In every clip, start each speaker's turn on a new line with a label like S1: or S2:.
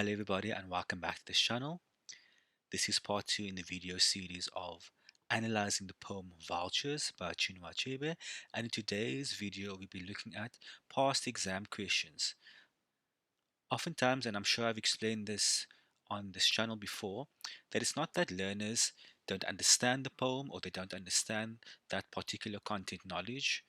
S1: Hello everybody and welcome back to this channel. This is part 2 in the video series of analyzing the poem Vultures by Chinua Achebe, and in today's video we'll be looking at past exam questions. Oftentimes, and I'm sure I've explained this on this channel before, that it's not that learners don't understand the poem or they don't understand that particular content knowledge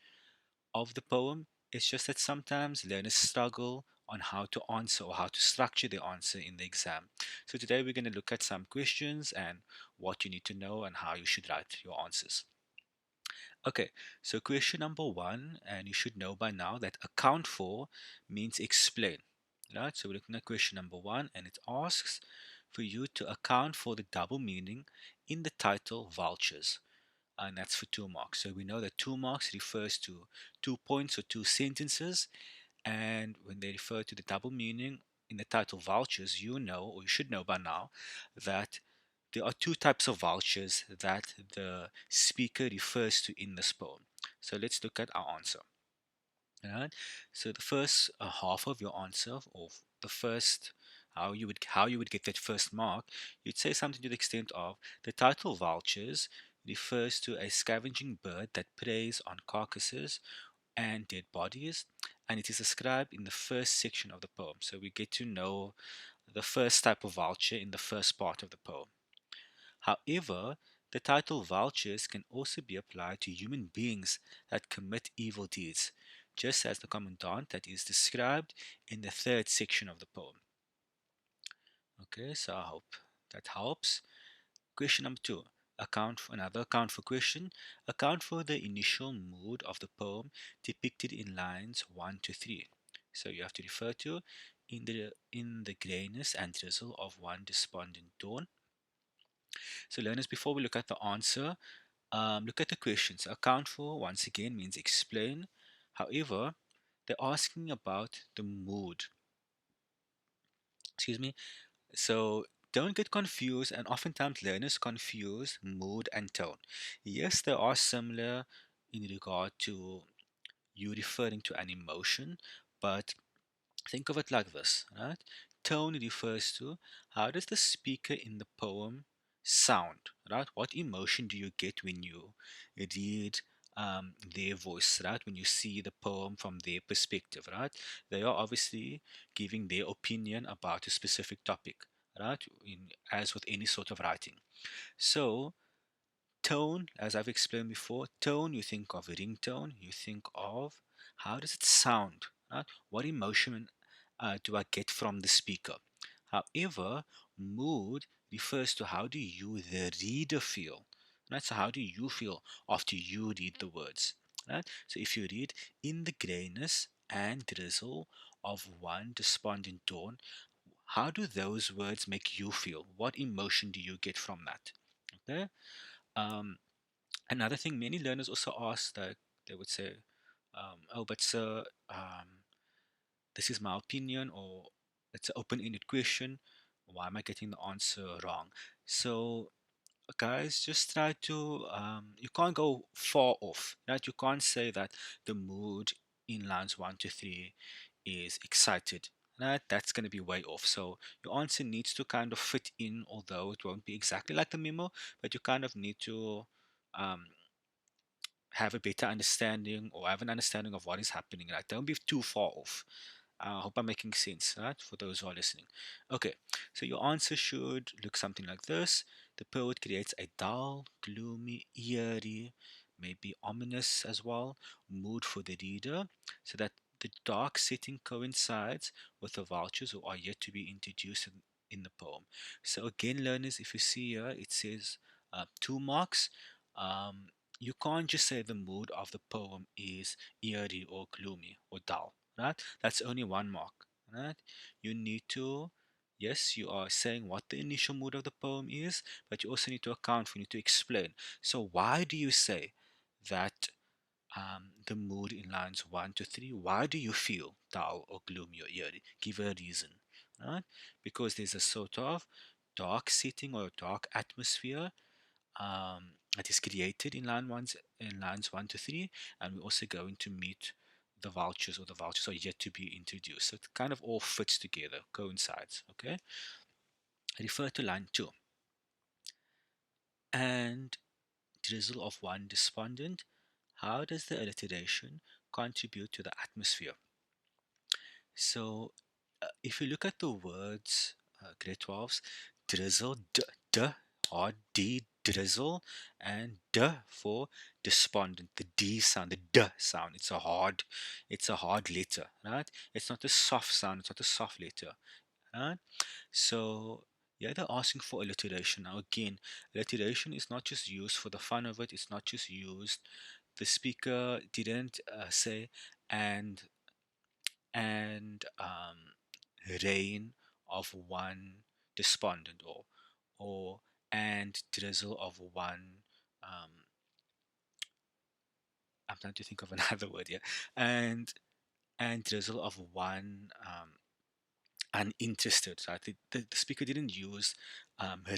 S1: of the poem. It's just that sometimes learners struggle on how to answer or how to structure the answer in the exam. So today we're going to look at some questions and what you need to know and how you should write your answers. Okay, so question number one, and you should know by now that account for means explain. Right? So we're looking at question number one, and it asks for you to account for the double meaning in the title Vultures, and that's for 2 marks. So we know that 2 marks refers to 2 points or two sentences, and when they refer to the double meaning in the title Vultures, you know, or you should know by now, that there are two types of vultures that the speaker refers to in this poem. So let's look at our answer. Alright, so the first half of your answer, or the first how you would get that first mark, you'd say something to the extent of the title vultures refers to a scavenging bird that preys on carcasses and dead bodies, and it is described in the first section of the poem. So we get to know the first type of vulture in the first part of the poem. However, the title vultures can also be applied to human beings that commit evil deeds, just as the commandant that is described in the third section of the poem. Okay, so I hope that helps. Question number two. Another account for question. Account for the initial mood of the poem depicted in lines 1 to 3. So you have to refer to in the grayness and drizzle of one despondent dawn. So learners, before we look at the answer, look at the questions. Account for, once again, means explain. However, they're asking about the mood. Excuse me. So don't get confused, and oftentimes learners confuse mood and tone. Yes, they are similar in regard to you referring to an emotion, but think of it like this, right? Tone refers to how does the speaker in the poem sound, right? What emotion do you get when you read their voice, right? When you see the poem from their perspective, right? They are obviously giving their opinion about a specific topic, right? As with any sort of writing. So, tone, as I've explained before, tone, you think of a ringtone, you think of how does it sound, right? What emotion do I get from the speaker? However, mood refers to how do you, the reader, feel, right? So how do you feel after you read the words, right? So if you read in the grayness and drizzle of one despondent dawn, how do those words make you feel? What emotion do you get from that? Okay. Um, Another thing, many learners also ask that they would say, "Oh, but sir, this is my opinion," or it's an open-ended question. Why am I getting the answer wrong? So, guys, just try to. You can't go far off, right? You can't say that the mood in lines 1 to 3 is excited. Right, that's going to be way off. So your answer needs to kind of fit in, although it won't be exactly like the memo, but you kind of need to um, have a better understanding or have an understanding of what is happening. Right? Don't be too far off. I hope I'm making sense, right? For those who are listening. Okay, so your answer should look something like this. The poet creates a dull, gloomy, eerie, maybe ominous as well, mood for the reader, so that the dark setting coincides with the vultures who are yet to be introduced in the poem. So again, learners, if you see here, it says 2 marks. Um, you can't just say the mood of the poem is eerie or gloomy or dull, right? That's only 1 mark, right? You need to, yes, you are saying what the initial mood of the poem is, but you also need to account for, you need to explain. So why do you say that the mood in lines 1 to 3? Why do you feel dull or gloomy or eerie? Give a reason, right? Because there's a sort of dark setting or dark atmosphere that is created in lines 1 to 3, and we're also going to meet the vultures are yet to be introduced. So it kind of all fits together, coincides. Okay. Refer to line 2. And drizzle of one despondent. How does the alliteration contribute to the atmosphere? So, if you look at the words, grade 12s, drizzle, d, or d, drizzle, and d for despondent, the d sound, the d sound. It's a hard letter, right? It's not a soft sound. It's not a soft letter, right? So, yeah, they're asking for alliteration. Now, again, alliteration is not just used for the fun of it. It's not just used. The speaker didn't say and and rain of one despondent, or and drizzle of one. um, I'm trying to think of another word here. And drizzle of one uninterested. So I think the speaker didn't use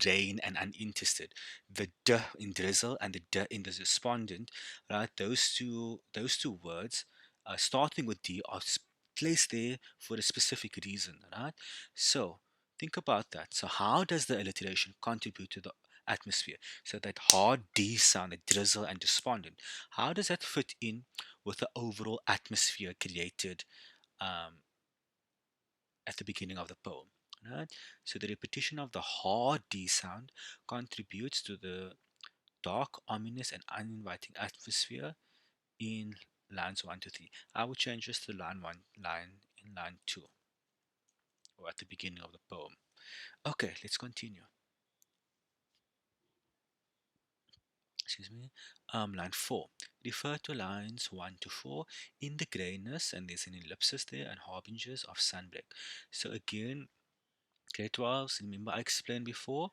S1: rain and uninterested. The d in drizzle and the d in the despondent, right? Those two words, starting with d, are placed there for a specific reason, right? So think about that. So how does the alliteration contribute to the atmosphere? So that hard d sound, the drizzle and despondent, how does that fit in with the overall atmosphere created um, at the beginning of the poem? Right? So the repetition of the hard D sound contributes to the dark, ominous, and uninviting atmosphere in lines 1 to 3. I will change this to line 1, line in line 2, or at the beginning of the poem. Okay, let's continue. Excuse me. Line 4. Refer to lines 1 to 4 in the grayness, and there's an ellipsis there, and harbingers of sunbreak. So again, grade 12s, remember I explained before,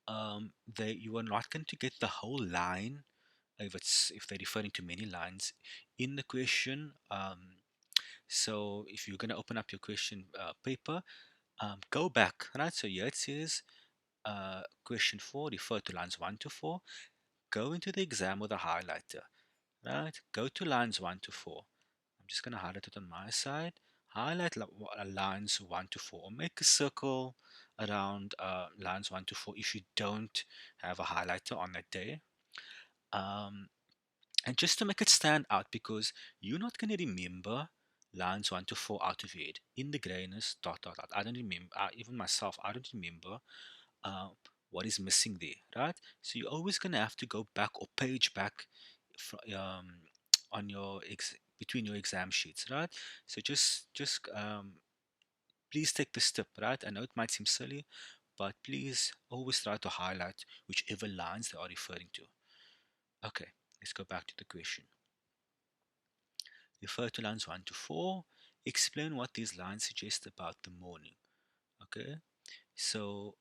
S1: they you are not going to get the whole line if they're referring to many lines in the question. So if you're going to open up your question paper, go back, right? So here it says question 4, refer to lines 1 to 4. Go into the exam with a highlighter, right? Go to lines 1 to 4. I'm just going to highlight it on my side. Highlight lines 1 to 4, or make a circle around lines 1 to 4 if you don't have a highlighter on that day. Um, and just to make it stand out, because you're not going to remember lines 1 to 4 out of your head. In the grayness, dot, dot, dot. I don't remember, even myself, I don't remember uh, what is missing there, right? So you're always going to have to go back or page back on your between your exam sheets, right? So just please take the step, right? I know it might seem silly, but please always try to highlight whichever lines they are referring to. Okay, let's go back to the question. Refer to lines 1 to 4. Explain what these lines suggest about the morning. Okay, so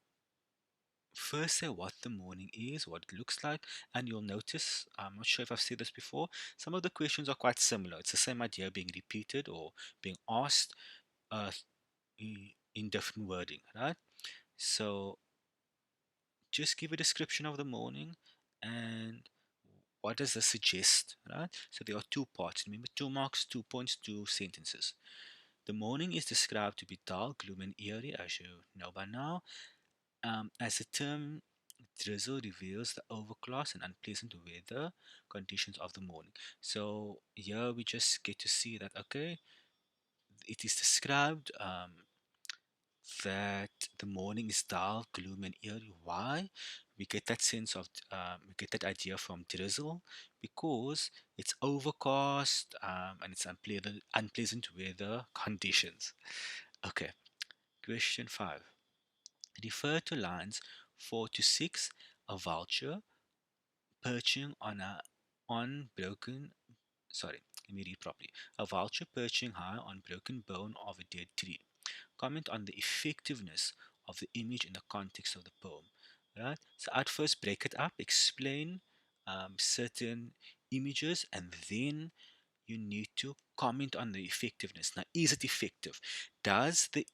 S1: first say what the morning is, what it looks like, and you'll notice, I'm not sure if I've said this before, some of the questions are quite similar. It's the same idea being repeated or being asked uh, in different wording, right? So just give a description of the morning and what does this suggest, right? So there are two parts. Remember, 2 marks, 2 points, 2 sentences. The morning is described to be dull, gloomy, and eerie, as you know by now. As the term drizzle reveals the overcast and unpleasant weather conditions of the morning. So here we just get to see that, okay, it is described that the morning is dull, gloomy, and eerie. Why? We get that sense of, we get that idea from drizzle because it's overcast and it's unpleasant weather conditions. Okay, question 5. Refer to lines 4 to 6. A vulture perching on broken sorry, let me read properly. A vulture perching high on broken bone of a dead tree. Comment on the effectiveness of the image in the context of the poem. Right? So I'd first break it up, explain certain images, and then you need to comment on the effectiveness. Now, is it effective? Does the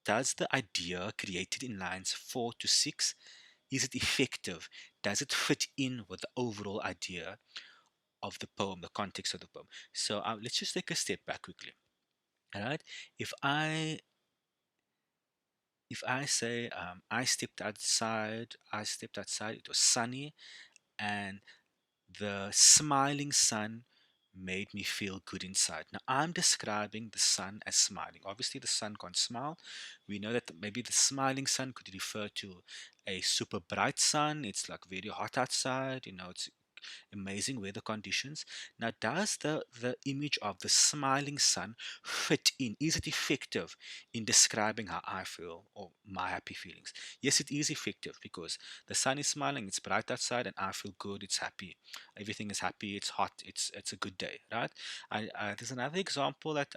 S1: does the idea created in lines 4 to 6, is it effective? Does it fit in with the overall idea of the poem, the context of the poem. So let's just take a step back quickly. All right. If I if I say I stepped outside. It was sunny, and the smiling sun made me feel good inside. Now I'm describing the sun as smiling. Obviously, the sun can't smile. We know that maybe the smiling sun could refer to a super bright sun. It's like very hot outside. It's amazing weather conditions. Now, does the image of the smiling sun fit in? Is it effective in describing how I feel or my happy feelings? Yes, it is effective because the sun is smiling, it's bright outside, and I feel good, it's happy. Everything is happy, it's hot, it's a good day, right? There's another example that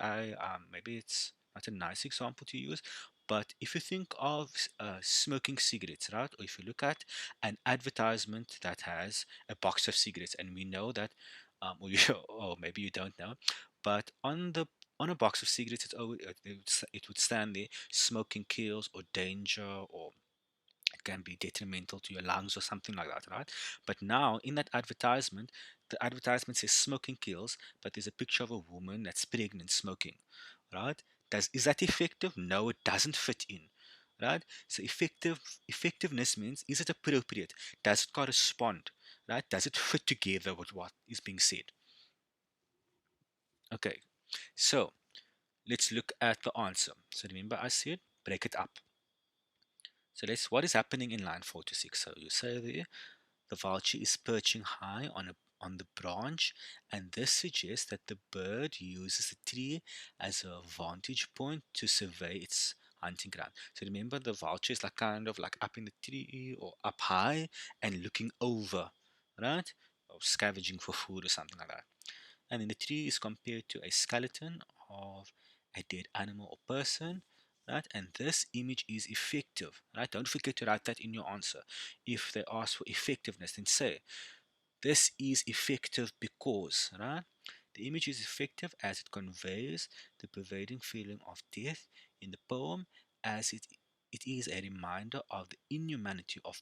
S1: maybe it's not a nice example to use, but if you think of smoking cigarettes, right, or if you look at an advertisement that has a box of cigarettes, and we know that, or maybe you don't know, but on a box of cigarettes, it would stand there: smoking kills, or danger, or it can be detrimental to your lungs or something like that, right? But now in that advertisement, the advertisement says smoking kills, but there's a picture of a woman that's pregnant smoking, right? Is that effective? No, it doesn't fit in, right? So effectiveness means, is it appropriate? Does it correspond, right? Does it fit together with what is being said? Okay, so let's look at the answer. So remember, I said break it up. So what is happening in line 4 to 6? So you say there, the vulture is perching high on the branch, and this suggests that the bird uses the tree as a vantage point to survey its hunting ground. So remember, the vulture is like kind of like up in the tree or up high and looking over, right? Or scavenging for food or something like that. And then the tree is compared to a skeleton of a dead animal or person, right? And this image is effective, right? Don't forget to write that in your answer. If they ask for effectiveness, then say this is effective because, right? The image is effective as it conveys the pervading feeling of death in the poem, as it is a reminder of the inhumanity of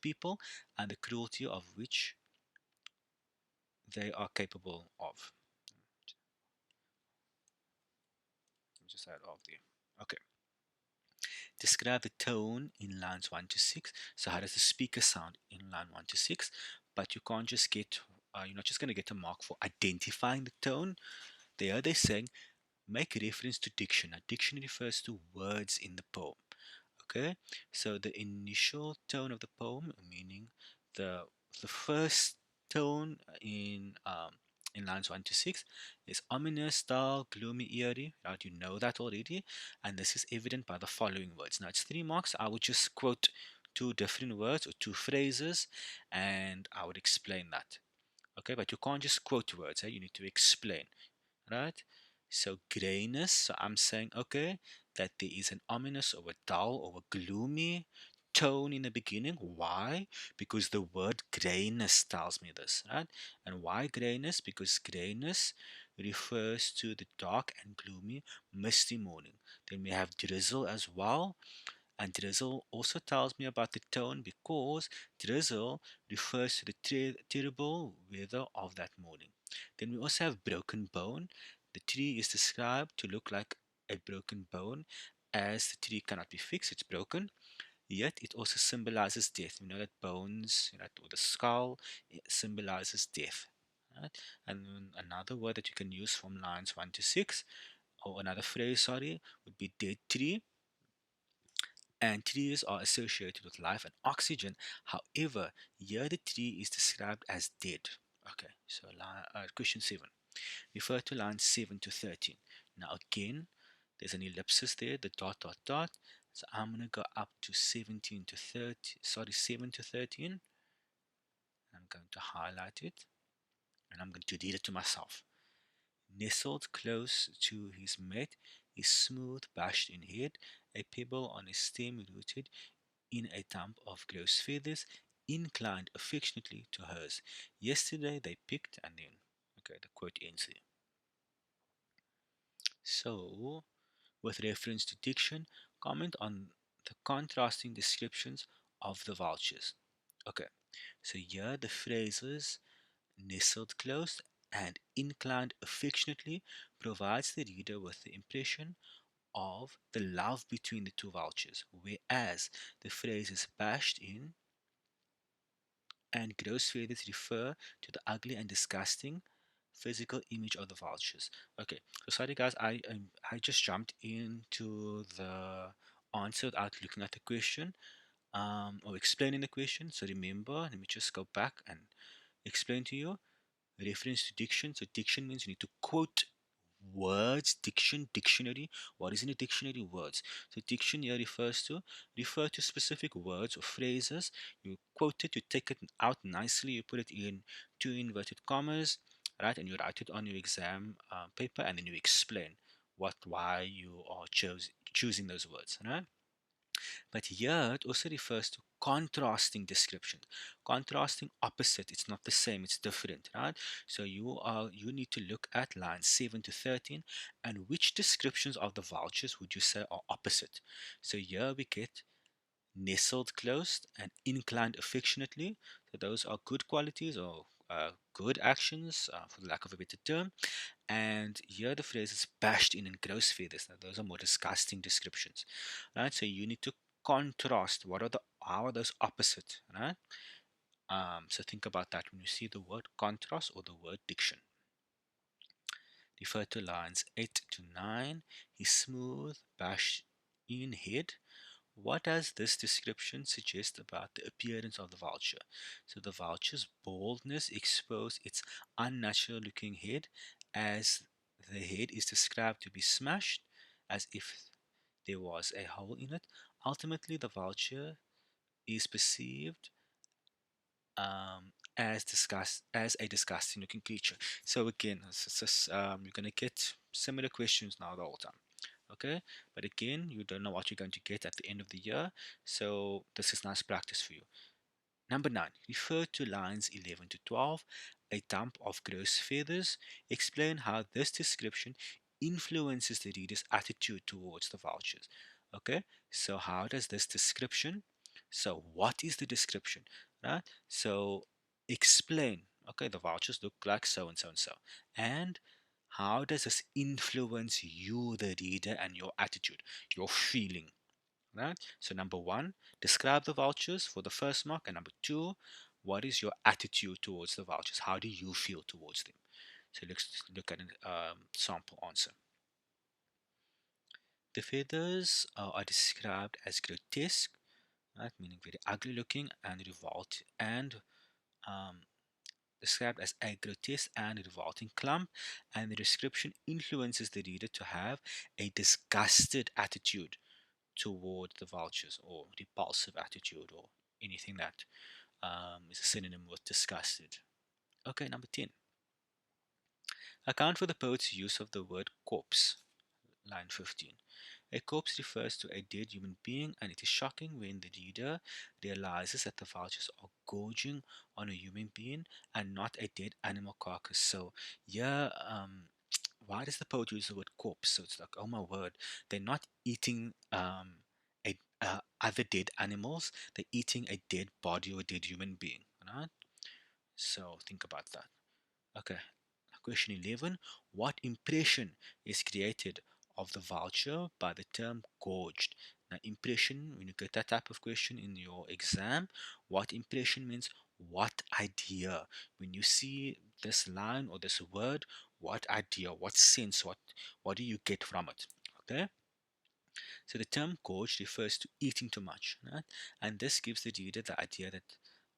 S1: people and the cruelty of which they are capable of. Just add of there. Okay. Describe the tone in lines 1 to 6. So, how does the speaker sound in line 1 to 6? But you can't just you're not just going to get a mark for identifying the tone. There they're saying make reference to diction. Now, diction refers to words in the poem. Okay, so the initial tone of the poem, meaning the the first tone in lines 1 to 6, is ominous, dull, gloomy, eerie. Right, you know that already, and this is evident by the following words. Now it's 3 marks. I would just quote two different words or two phrases, and I would explain that. Okay, but you can't just quote words. You need to explain, right? So grayness, so I'm saying, okay, that there is an ominous or a dull or a gloomy tone in the beginning. Why? Because the word grayness tells me this, right? And why grayness? Because grayness refers to the dark and gloomy, misty morning. Then we have drizzle as well, and drizzle also tells me about the tone because drizzle refers to the terrible weather of that morning. Then we also have broken bone. The tree is described to look like a broken bone, as the tree cannot be fixed, it's broken. Yet it also symbolizes death. We know that bones, or the skull, it symbolizes death. Right? And then another word that you can use from lines 1 to 6, or another phrase, sorry, would be dead tree, and trees are associated with life and oxygen. However, here the tree is described as dead. Okay, so question 7. Refer to lines 7 to 13. Now again, there's an ellipsis there, the dot dot dot. So I'm gonna go up to 17 to 30. Sorry, 7 to 13. I'm going to highlight it, and I'm going to read it to myself. Nestled close to his mate, his smooth bashed in head, a pebble on a stem rooted in a dump of gross feathers, inclined affectionately to hers. Yesterday they picked, and then, okay, the quote ends here. So, with reference to diction, comment on the contrasting descriptions of the vultures. Okay, so here the phrases nestled close, and inclined affectionately provides the reader with the impression of the love between the two vultures, whereas the phrases bashed in and gross feathers refer to the ugly and disgusting physical image of the vultures. Okay, so sorry guys, I just jumped into the answer without looking at the question or explaining the question. So remember, let me just go back and explain to you. Reference to diction. So diction means you need to quote words. Dictionary. What is in a dictionary? Words. So diction here refer to specific words or phrases. You quote it, you take it out nicely, you put it in two inverted commas, right, and you write it on your exam paper, and then you explain why you are choosing those words, right? But here it also refers to contrasting description, contrasting opposite. It's not the same, it's different, right? So you need to look at lines 7 to 13 and which descriptions of the vultures would you say are opposite. So here we get nestled close and inclined affectionately. So those are good qualities or good actions, for the lack of a better term. And here the phrase is bashed in and gross feathers. Now those are more disgusting descriptions, right? So you need to contrast. How are those opposite, right? So think about that when you see the word contrast or the word diction. Refer to lines 8 to 9. His smooth, bashed in head. What does this description suggest about the appearance of the vulture? So the vulture's baldness exposed its unnatural looking head, as the head is described to be smashed as if there was a hole in it. Ultimately, the vulture is perceived as a disgusting looking creature. So again, you're gonna get similar questions now the whole time. Okay, but again, you don't know what you're going to get at the end of the year, so this is nice practice for you. Number 9, refer to lines 11 to 12. A dump of gross feathers. Explain how this description influences the reader's attitude towards the vultures. Okay, so how does this description, so what is the description, right? So explain, okay, the vultures look like so and so and so. And how does this influence you, the reader, and your attitude, your feeling? Right? So number 1, describe the vultures for the first mark, and number 2, what is your attitude towards the vultures? How do you feel towards them? So let's look at a sample answer. The feathers are described as grotesque, right, meaning very ugly looking, and um, described as a grotesque and revolting clump, and the description influences the reader to have a disgusted attitude toward the vultures, or repulsive attitude, or anything that is a synonym with disgusted. Okay, number 10. Account for the poet's use of the word corpse. Line 15. A corpse refers to a dead human being, and it is shocking when the reader realizes that the vultures are gorging on a human being and not a dead animal carcass. So, yeah, why does the poet use the word corpse? So it's like, oh my word, they're not eating other dead animals, they're eating a dead body or a dead human being, right? So think about that. Okay, question 11. What impression is created of the vulture by the term gorged? Now, impression, when you get that type of question in your exam, what impression means what idea? When you see this line or this word, what idea, what sense, what do you get from it? Okay, so the term gorge refers to eating too much, right? And this gives the reader the idea that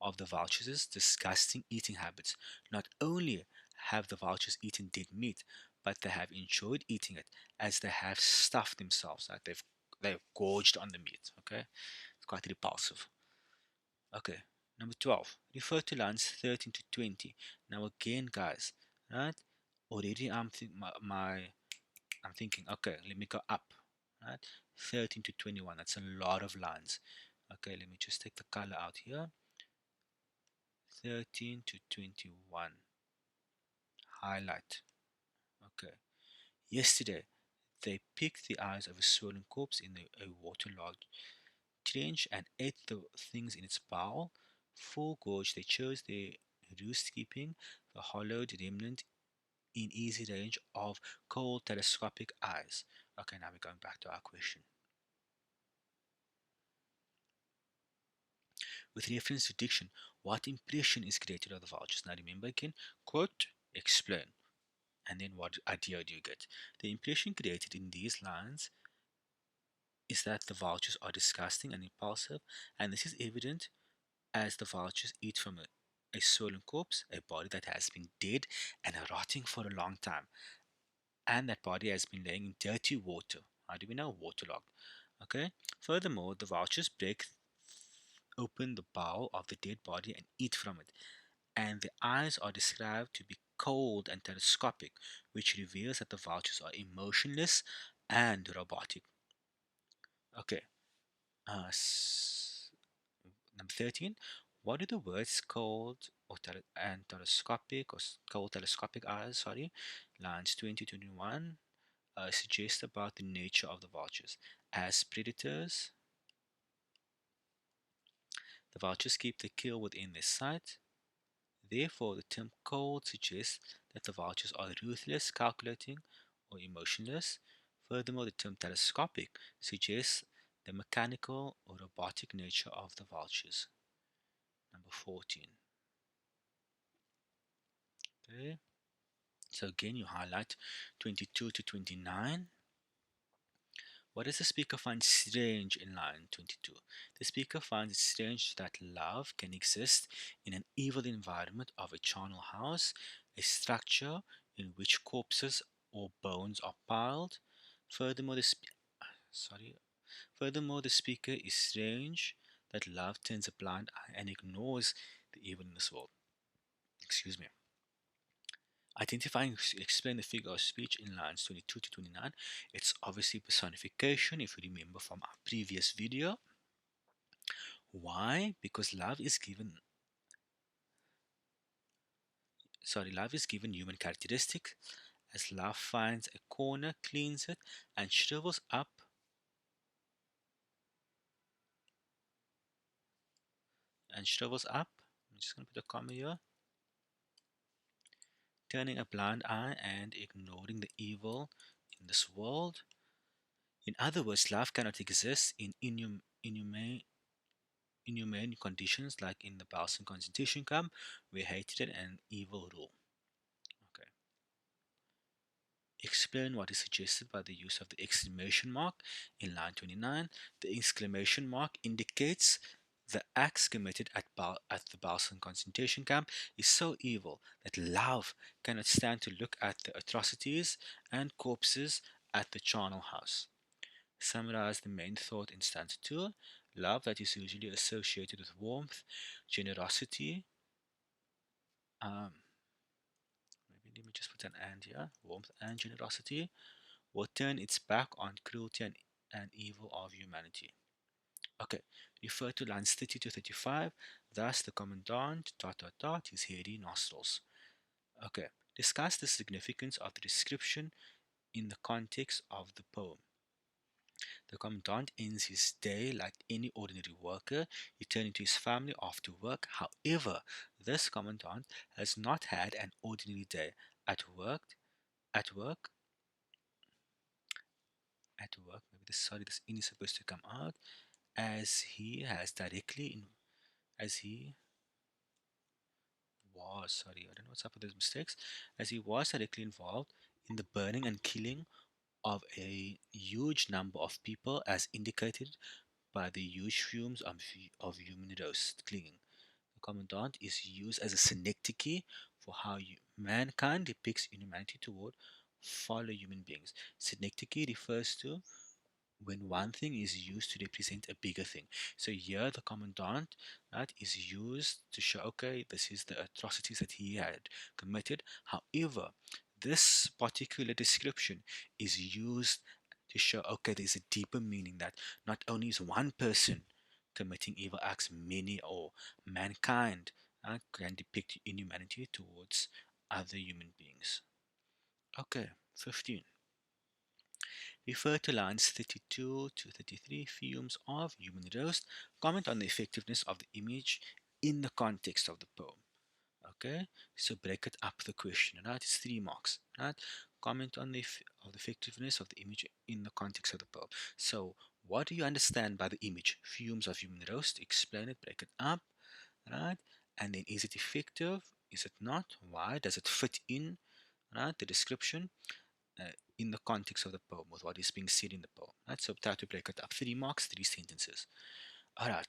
S1: of the vultures' disgusting eating habits. Not only have the vultures eaten dead meat, but they have enjoyed eating it as they have stuffed themselves. Right? They've gorged on the meat. Okay, it's quite repulsive. Okay, number 12. Refer to lines 13 to 20. Now again, guys, right? Already I'm thinking, okay, let me go up, right? 13 to 21, that's a lot of lines. Okay, let me just take the color out here. 13 to 21, highlight. Okay, yesterday they picked the eyes of a swollen corpse in a waterlogged trench and ate the things in its bowel. Full gorge, they chose their roost keeping the hollowed remnant in easy range of cold telescopic eyes. Okay, now we're going back to our question. With reference to diction, what impression is created of the vultures? Now remember again, quote, explain, and then what idea do you get? The impression created in these lines is that the vultures are disgusting and impulsive, and this is evident as the vultures eat from a swollen corpse, a body that has been dead and rotting for a long time, and that body has been laying in dirty water. How do we know? Waterlogged. Okay. Furthermore, the vultures break open the bowel of the dead body and eat from it, and the eyes are described to be cold and telescopic, which reveals that the vultures are emotionless and robotic. Okay. Number 13. What do the words cold or and telescopic or cold telescopic eyes, sorry, lines 2021 suggest about the nature of the vultures? As predators, the vultures keep the kill within their sight. Therefore, the term cold suggests that the vultures are ruthless, calculating, or emotionless. Furthermore, the term telescopic suggests the mechanical or robotic nature of the vultures. Number 14. Okay. So again, you highlight 22 to 29. What does the speaker find strange in line 22? The speaker finds it strange that love can exist in an evil environment of a charnel house, a structure in which corpses or bones are piled. Furthermore, sorry. Furthermore, the speaker is strange that love turns a blind eye and ignores the evil in this world. Excuse me. Identifying explain the figure of speech in lines 22 to 29. It's obviously personification, if you remember from our previous video. Why? Because love is given human characteristics. As love finds a corner, cleans it, and shrivels up. I'm just gonna put a comma here. Turning a blind eye and ignoring the evil in this world. In other words, love cannot exist in inhumane conditions like in the Balsan concentration camp where hatred and evil rule. Okay. Explain what is suggested by the use of the exclamation mark in line 29. The exclamation mark indicates the acts committed at the Balsan concentration camp is so evil that love cannot stand to look at the atrocities and corpses at the charnel house. Summarize the main thought in stanza 2. Love that is usually associated with warmth, generosity. Maybe let me just put an and here. Warmth and generosity will turn its back on cruelty and evil of humanity. Okay, refer to lines 30 to 35. Thus, the commandant, dot, dot, dot, his hairy nostrils. Okay, discuss the significance of the description in the context of the poem. The commandant ends his day like any ordinary worker, returning to his family after work. However, this commandant has not had an ordinary day. At work, at work, maybe this in is supposed to come out, as he has directly in, as he was, sorry, I don't know what's up with those mistakes, as he was directly involved in the burning and killing of a huge number of people as indicated by the huge fumes of human roast clinging. The commandant is used as a synecdoche for how mankind depicts inhumanity toward fellow human beings. Synecdoche refers to when one thing is used to represent a bigger thing. So here the commandant, right, is used to show, okay, this is the atrocities that he had committed. However, this particular description is used to show, okay, there's a deeper meaning that not only is one person committing evil acts, many or mankind can depict inhumanity towards other human beings. Okay, 15. Refer to lines 32 to 33, fumes of human roast. Comment on the effectiveness of the image in the context of the poem. Okay, so break it up the question, right? It's 3 marks, right? Comment on the effectiveness of the image in the context of the poem. So, what do you understand by the image? Fumes of human roast. Explain it, break it up, right? And then, is it effective? Is it not? Why? Does it fit in, right? The description in the context of the poem with what is being said in the poem, right? So, try to break it up. 3 marks, 3 sentences. All right.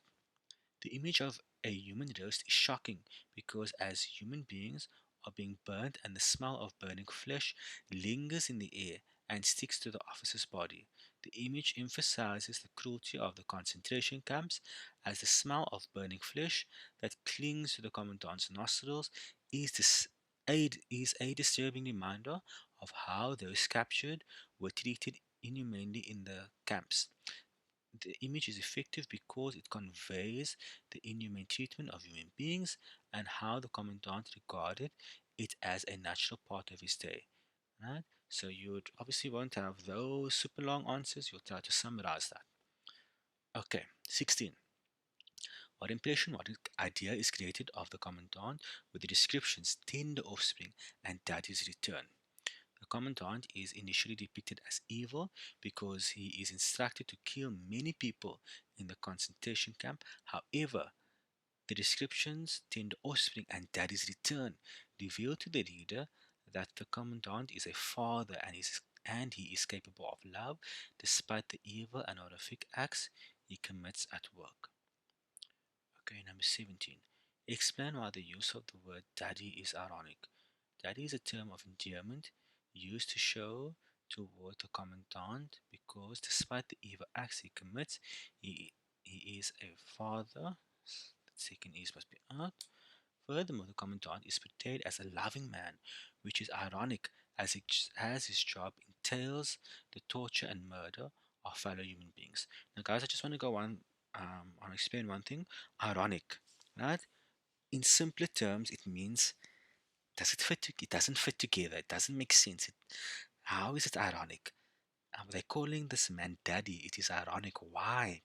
S1: The image of a human roast is shocking because as human beings are being burnt and the smell of burning flesh lingers in the air and sticks to the officer's body. The image emphasizes the cruelty of the concentration camps as the smell of burning flesh that clings to the commandant's nostrils is a disturbing reminder of how those captured were treated inhumanely in the camps. The image is effective because it conveys the inhumane treatment of human beings and how the commandant regarded it as a natural part of his day. Right? So you would obviously won't have those super long answers. You'll try to summarize that. Okay, 16. What impression, what idea is created of the commandant with the descriptions tender offspring and daddy's return? The commandant is initially depicted as evil because he is instructed to kill many people in the concentration camp. However, the descriptions, tender offspring, and daddy's return reveal to the reader that the commandant is a father and he is capable of love despite the evil and horrific acts he commits at work. Okay, number 17. Explain why the use of the word daddy is ironic. Daddy is a term of endearment used to show toward the commandant because despite the evil acts he commits, he is a father. The second is must be out. Furthermore, the commandant is portrayed as a loving man, which is ironic as his job entails the torture and murder of fellow human beings. Now, guys, I just want to go on. I want to explain one thing. Ironic, right? In simpler terms, it means does it fit? It doesn't fit together. It doesn't make sense. How is it ironic? They're calling this man daddy. It is ironic. Why?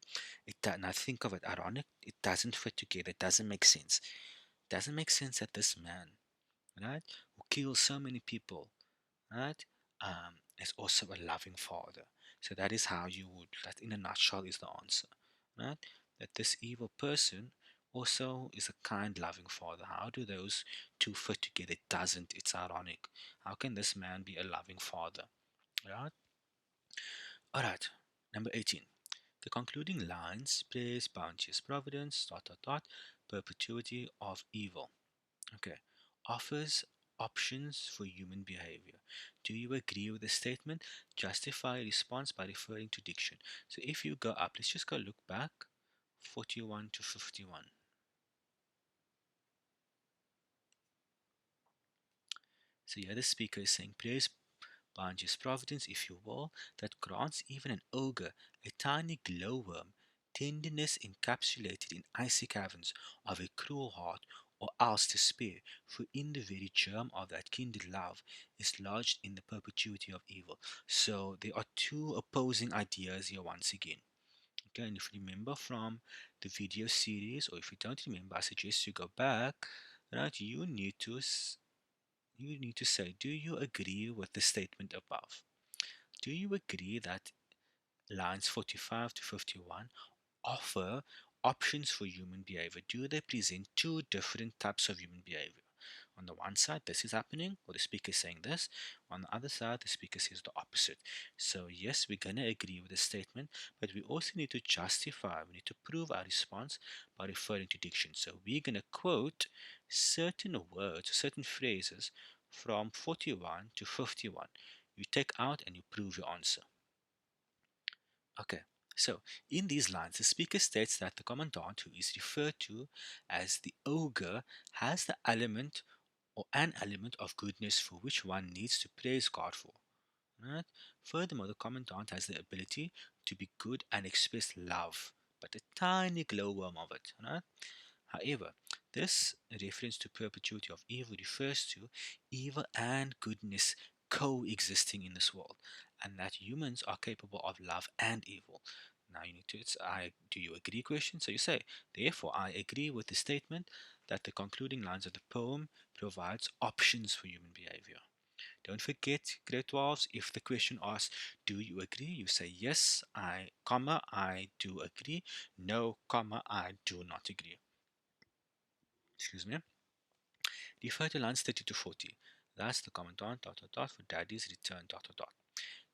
S1: Now think of it. Ironic. It doesn't fit together. It doesn't make sense. It doesn't make sense that this man, right, who kills so many people, right, is also a loving father. So that is how you would. That in a nutshell is the answer, right? That this evil person also is a kind, loving father. How do those two fit together? It doesn't. It's ironic. How can this man be a loving father? Right? All right. Number 18. The concluding lines praise bounteous providence, perpetuity of evil. Okay. Offers options for human behavior. Do you agree with the statement? Justify a response by referring to diction. So if you go up, let's just go look back 41 to 51. So here the speaker is saying, praise Banji's providence, if you will, that grants even an ogre, a tiny glowworm, tenderness encapsulated in icy caverns of a cruel heart, or else despair, for in the very germ of that kindred love is lodged in the perpetuity of evil. So there are two opposing ideas here once again. Okay, and if you remember from the video series, or if you don't remember, I suggest you go back. Right, you need to say, do you agree with the statement above? Do you agree that lines 45 to 51 offer options for human behavior? Do they present two different types of human behavior? On the one side, this is happening, or the speaker is saying this. On the other side, the speaker says the opposite. So, yes, we're going to agree with the statement, but we also need to justify, we need to prove our response by referring to diction. So, we're going to quote certain words, certain phrases from 41 to 51. You take out and you prove your answer. Okay, so in these lines, the speaker states that the commandant, who is referred to as the ogre, has the element or an element of goodness for which one needs to praise God for. Right? Furthermore, the commandant has the ability to be good and express love, but a tiny glowworm of it. Right? However, this reference to perpetuity of evil refers to evil and goodness coexisting in this world, and that humans are capable of love and evil. Now you need to, do you agree question? So you say, therefore, I agree with the statement that the concluding lines of the poem provides options for human behavior. Don't forget, grade 12s, if the question asks, do you agree? You say yes, I do agree. No, I do not agree. Excuse me. Refer to lines 30 to 40. Thus, the commandant for daddy's return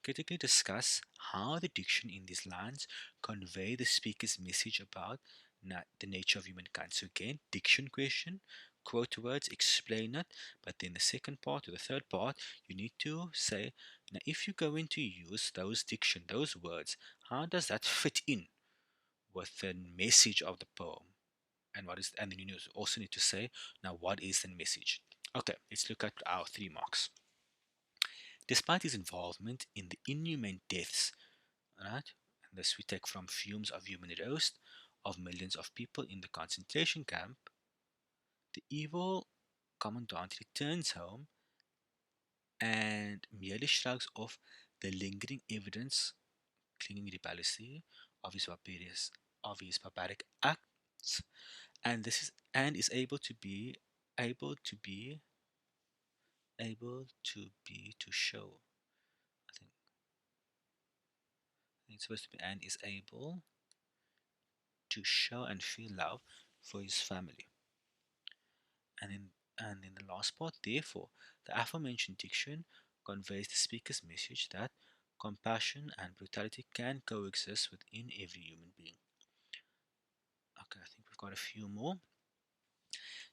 S1: critically discuss how the diction in these lines convey the speaker's message about the nature of humankind. So again, diction question, quote words, explain it, but then the second part or the third part, you need to say, now if you're going to use those diction, those words, how does that fit in with the message of the poem? And then you also need to say, now what is the message? Okay, let's look at our 3 marks. Despite his involvement in the inhumane deaths, right, and this we take from fumes of human roast of millions of people in the concentration camp, the evil commandant returns home and merely shrugs off the lingering evidence, clinging rebelliously of his barbaric acts, and this is and is able to be to show. I think it's supposed to be and is able to show and feel love for his family. And in the last part, therefore, the aforementioned diction conveys the speaker's message that compassion and brutality can coexist within every human being. Okay, I think we've got a few more.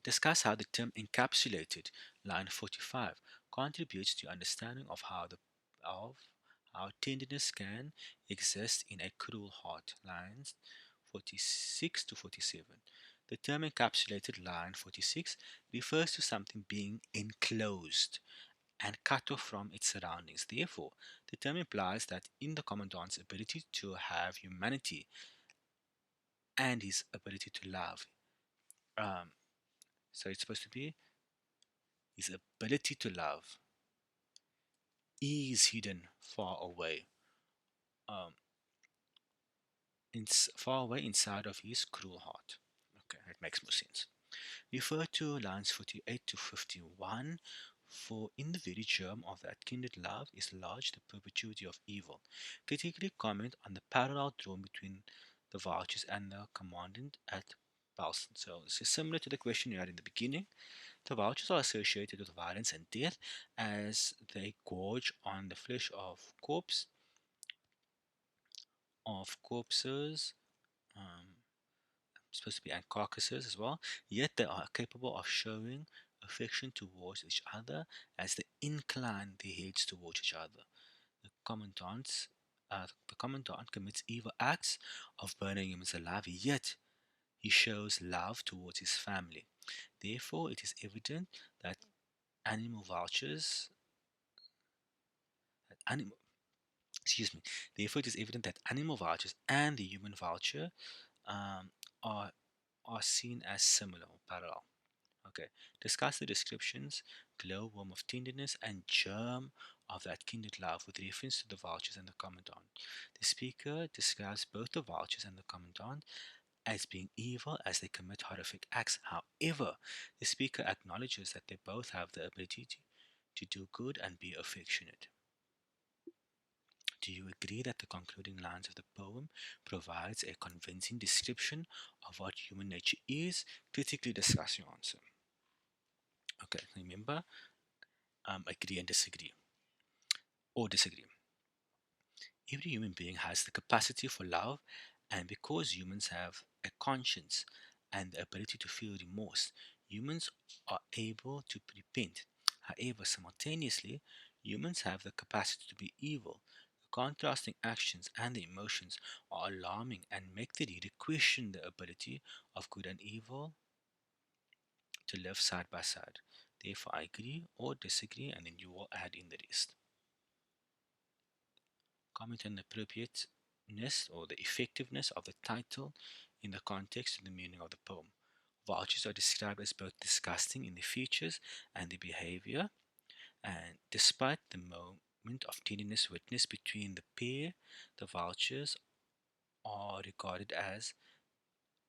S1: Discuss how the term encapsulated, line 45, contributes to understanding of how tenderness can exist in a cruel heart, lines 46 to 47. The term encapsulated, line 46, refers to something being enclosed and cut off from its surroundings. Therefore, the term implies that in the commandant's ability to have humanity and his ability to love, um, so it's supposed to be his ability to love is hidden far away, um, far away inside of his cruel heart. Okay, that makes more sense. Refer to lines 48 to 51. For in the very germ of that kindred love is lodged the perpetuity of evil. Critically comment on the parallel drawn between the vultures and the commandant at Balston. So this is similar to the question you had in the beginning. The vultures are associated with violence and death as they gorge on the flesh of corpses, supposed to be and carcasses as well. Yet they are capable of showing affection towards each other as they incline their heads towards each other. The the commandant commits evil acts of burning humans alive, yet he shows love towards his family. Therefore, it is evident that animal vultures, that animal, excuse me. Therefore, it is evident that animal vultures and the human vulture um, are are seen as similar or parallel. Okay, discuss the descriptions, glowworm of tenderness and germ of that kindred love with reference to the vultures and the commandant. The speaker describes both the vultures and the commandant as being evil as they commit horrific acts. However, the speaker acknowledges that they both have the ability to do good and be affectionate. Do you agree that the concluding lines of the poem provides a convincing description of what human nature is? Critically discuss your answer. Okay, remember, agree and disagree, or disagree. Every human being has the capacity for love, and because humans have a conscience and the ability to feel remorse, humans are able to repent. However, simultaneously, humans have the capacity to be evil. The contrasting actions and the emotions are alarming and make the reader question the ability of good and evil to live side by side. Therefore, I agree or disagree, and then you will add in the rest. Comment on the appropriateness or the effectiveness of the title in the context and the meaning of the poem. Vultures are described as both disgusting in their features and their behavior, and despite the moment of tenderness witnessed between the pair, the vultures are regarded as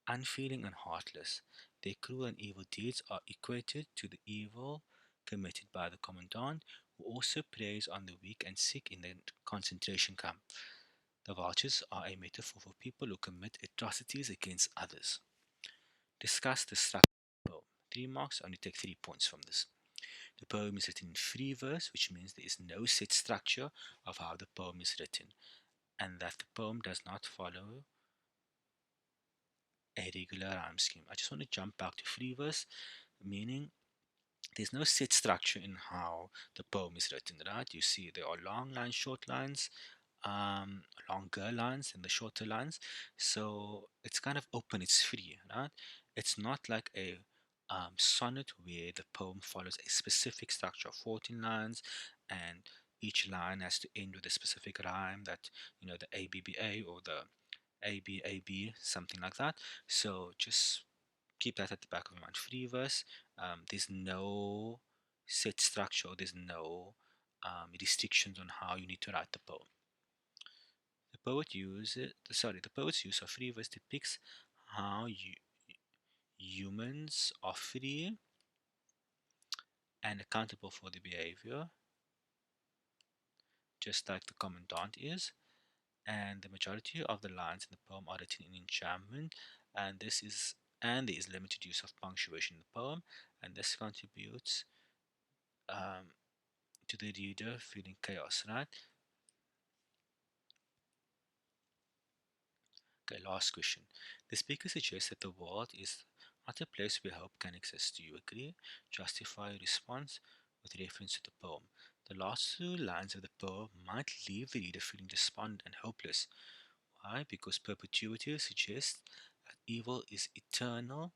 S1: unfeeling and heartless. Their cruel and evil deeds are equated to the evil committed by the commandant, who also preys on the weak and sick in the concentration camp. The vultures are a metaphor for people who commit atrocities against others. Discuss the structure of the poem. 3 marks, only take 3 points from this. The poem is written in free verse, which means there is no set structure of how the poem is written, and that the poem does not follow a regular rhyme scheme. I just want to jump back to free verse, meaning there's no set structure in how the poem is written, right? You see, there are long lines, short lines, longer lines, and the shorter lines. So it's kind of open, it's free, right? It's not like a sonnet where the poem follows a specific structure of 14 lines and each line has to end with a specific rhyme that, the ABBA or the ABAB, something like that. So just keep that at the back of your mind. Free verse, there's no set structure, there's no restrictions on how you need to write the poem. The poet's use of free verse depicts how humans are free and accountable for their behavior, just like the commandant is. And the majority of the lines in the poem are written in enjambment, and there is limited use of punctuation in the poem, and this contributes um, to the reader feeling chaos, right? Okay, last question. The speaker suggests that the world is not a place where hope can exist. Do you agree? Justify your response with reference to the poem. The last 2 lines of the poem might leave the reader feeling despondent and hopeless. Why? Because perpetuity suggests that evil is eternal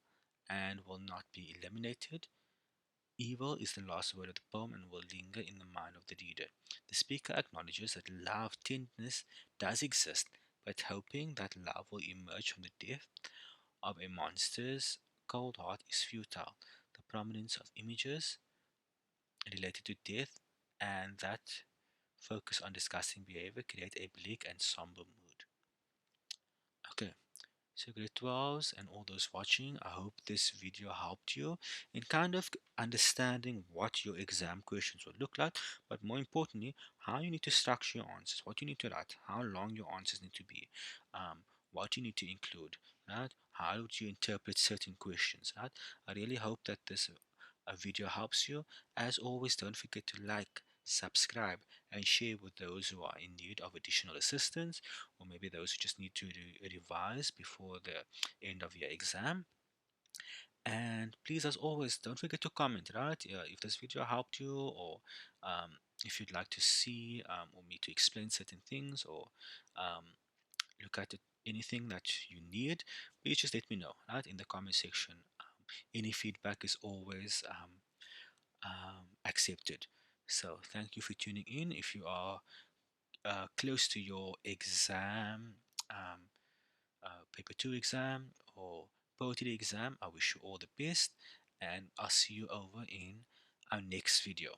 S1: and will not be eliminated. Evil is the last word of the poem and will linger in the mind of the reader. The speaker acknowledges that love, tenderness does exist, but hoping that love will emerge from the depth of a monster's cold heart is futile. The prominence of images related to death and that focus on discussing behavior create a bleak and somber mood. Okay, so grade 12s and all those watching, I hope this video helped you in kind of understanding what your exam questions will look like, but more importantly, how you need to structure your answers, what you need to write, how long your answers need to be, what you need to include, right? How would you interpret certain questions, right? I really hope that this video helps you. As always, don't forget to like, subscribe, and share with those who are in need of additional assistance, or maybe those who just need to revise before the end of your exam. And please, as always, don't forget to comment, right? If this video helped you, or if you'd like to see or me to explain certain things, or um, look at anything that you need, please just let me know, right, in the comment section. Any feedback is always accepted. So thank you for tuning in. If you are close to your exam, um, paper 2 exam or poetry exam, I wish you all the best, and I'll see you over in our next video.